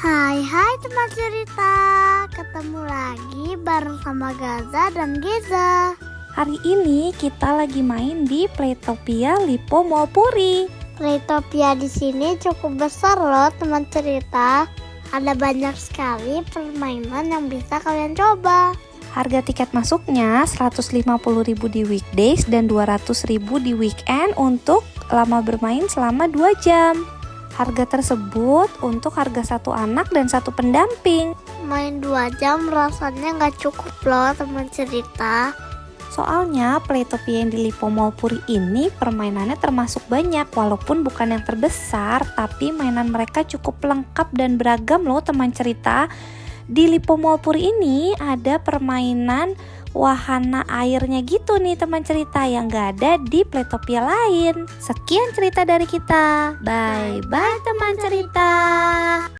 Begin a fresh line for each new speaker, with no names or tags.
Hai teman cerita, ketemu lagi bareng sama Gaza dan Geza.
Hari ini kita lagi main di Playtopia Lipo Mall Puri.
Playtopia di sini cukup besar loh teman cerita. Ada banyak sekali permainan yang bisa kalian coba.
Harga tiket masuknya 150.000 di weekdays dan 200.000 di weekend untuk lama bermain selama 2 jam. Harga tersebut untuk harga satu anak dan satu pendamping.
Main 2 jam rasanya nggak cukup loh teman cerita.
Soalnya Playtopia yang di Lipo Mall Puri ini permainannya termasuk banyak. Walaupun bukan yang terbesar, tapi mainan mereka cukup lengkap dan beragam loh teman cerita. Di Lipo Mall Puri ini ada permainan wahana airnya gitu nih teman cerita yang gak ada di Playtopia lain. Sekian cerita dari kita. Bye bye teman cerita.